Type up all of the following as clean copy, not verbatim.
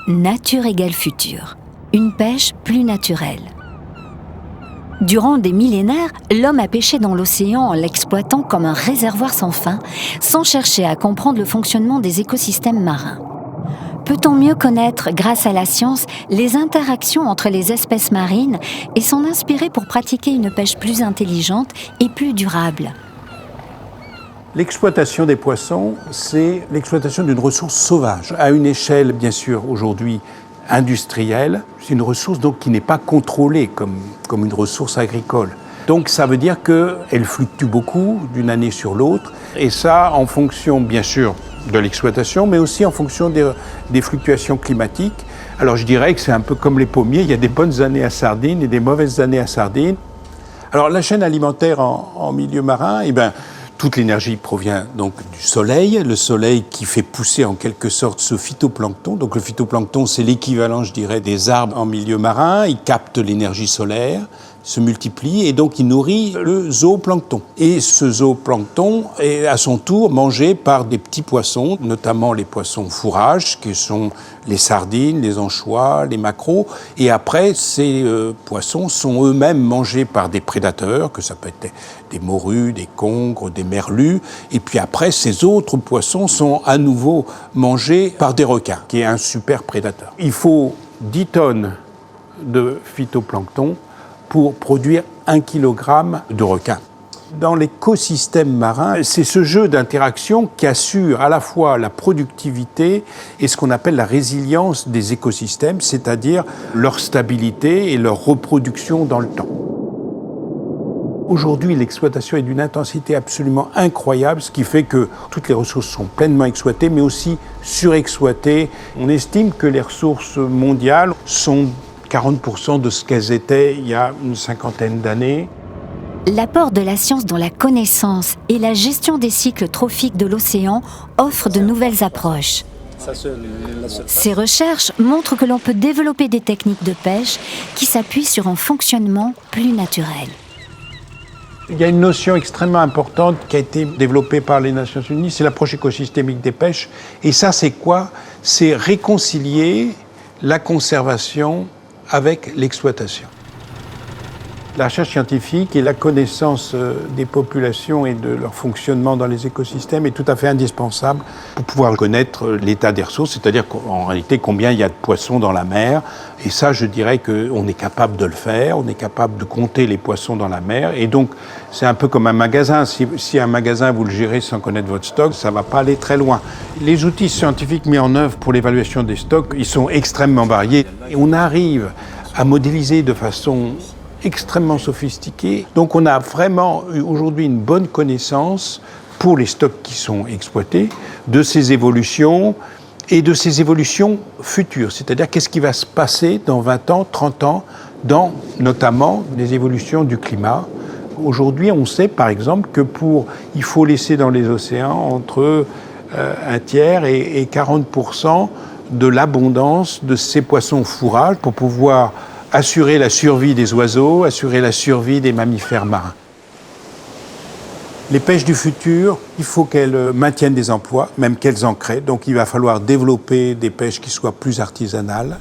nature égale futur, une pêche plus naturelle. Durant des millénaires, l'homme a pêché dans l'océan en l'exploitant comme un réservoir sans fin, sans chercher à comprendre le fonctionnement des écosystèmes marins. Peut-on mieux connaître, grâce à la science, les interactions entre les espèces marines et s'en inspirer pour pratiquer une pêche plus intelligente et plus durable ? L'exploitation des poissons, c'est l'exploitation d'une ressource sauvage, à une échelle, bien sûr, aujourd'hui industrielle. C'est une ressource donc, qui n'est pas contrôlée comme une ressource agricole. Donc ça veut dire qu'elle fluctue beaucoup d'une année sur l'autre, et ça en fonction, bien sûr, de l'exploitation, mais aussi en fonction des fluctuations climatiques. Alors je dirais que c'est un peu comme les pommiers, il y a des bonnes années à sardines et des mauvaises années à sardines. Alors la chaîne alimentaire en milieu marin, toute l'énergie provient donc du soleil, le soleil qui fait pousser en quelque sorte ce phytoplancton. Donc le phytoplancton, c'est l'équivalent, je dirais, des arbres en milieu marin. Il capte l'énergie solaire, se multiplie et donc il nourrit le zooplancton. Et ce zooplancton est à son tour mangé par des petits poissons, notamment les poissons fourrages, qui sont les sardines, les anchois, les maquereaux. Et après, ces poissons sont eux-mêmes mangés par des prédateurs, que ça peut être des morues, des congres, des merlus. Et puis après, ces autres poissons sont à nouveau mangés par des requins, qui est un super prédateur. Il faut 10 tonnes de phytoplancton pour produire 1 kilogramme de requin. Dans l'écosystème marin, c'est ce jeu d'interaction qui assure à la fois la productivité et ce qu'on appelle la résilience des écosystèmes, c'est-à-dire leur stabilité et leur reproduction dans le temps. Aujourd'hui, l'exploitation est d'une intensité absolument incroyable, ce qui fait que toutes les ressources sont pleinement exploitées, mais aussi surexploitées. On estime que les ressources mondiales sont 40% de ce qu'elles étaient il y a une cinquantaine d'années. L'apport de la science dans la connaissance et la gestion des cycles trophiques de l'océan offre de nouvelles approches. Ces recherches montrent que l'on peut développer des techniques de pêche qui s'appuient sur un fonctionnement plus naturel. Il y a une notion extrêmement importante qui a été développée par les Nations Unies, c'est l'approche écosystémique des pêches. Et ça, c'est quoi ? C'est réconcilier la conservation avec l'exploitation. La recherche scientifique et la connaissance des populations et de leur fonctionnement dans les écosystèmes est tout à fait indispensable pour pouvoir connaître l'état des ressources, c'est-à-dire en réalité combien il y a de poissons dans la mer. Et ça, je dirais qu'on est capable de le faire, on est capable de compter les poissons dans la mer. Et donc, c'est un peu comme un magasin. Si un magasin, vous le gérez sans connaître votre stock, ça ne va pas aller très loin. Les outils scientifiques mis en œuvre pour l'évaluation des stocks, ils sont extrêmement variés. Et on arrive à modéliser de façon extrêmement sophistiqué. Donc on a vraiment aujourd'hui une bonne connaissance pour les stocks qui sont exploités, de ces évolutions et de ces évolutions futures. C'est-à-dire qu'est-ce qui va se passer dans 20 ans, 30 ans, dans notamment les évolutions du climat. Aujourd'hui, on sait par exemple que il faut laisser dans les océans entre un tiers et 40% de l'abondance de ces poissons fourrages pour pouvoir assurer la survie des oiseaux, assurer la survie des mammifères marins. Les pêches du futur, il faut qu'elles maintiennent des emplois, même qu'elles en créent. Donc il va falloir développer des pêches qui soient plus artisanales.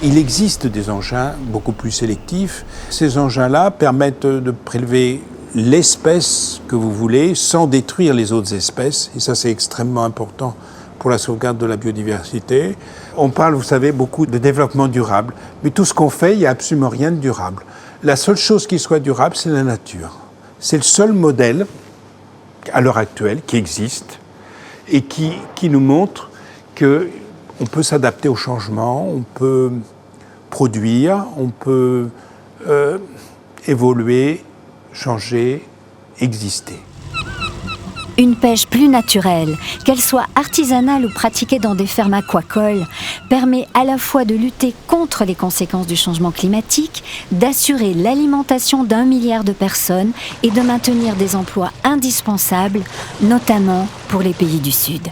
Il existe des engins beaucoup plus sélectifs. Ces engins-là permettent de prélever l'espèce que vous voulez sans détruire les autres espèces. Et ça, c'est extrêmement important pour la sauvegarde de la biodiversité. On parle, vous savez, beaucoup de développement durable, mais tout ce qu'on fait, il n'y a absolument rien de durable. La seule chose qui soit durable, c'est la nature. C'est le seul modèle, à l'heure actuelle, qui existe et qui nous montre qu'on peut s'adapter au changement, on peut produire, on peut évoluer, changer, exister. Une pêche plus naturelle, qu'elle soit artisanale ou pratiquée dans des fermes aquacoles, permet à la fois de lutter contre les conséquences du changement climatique, d'assurer l'alimentation d'1 milliard de personnes et de maintenir des emplois indispensables, notamment pour les pays du Sud.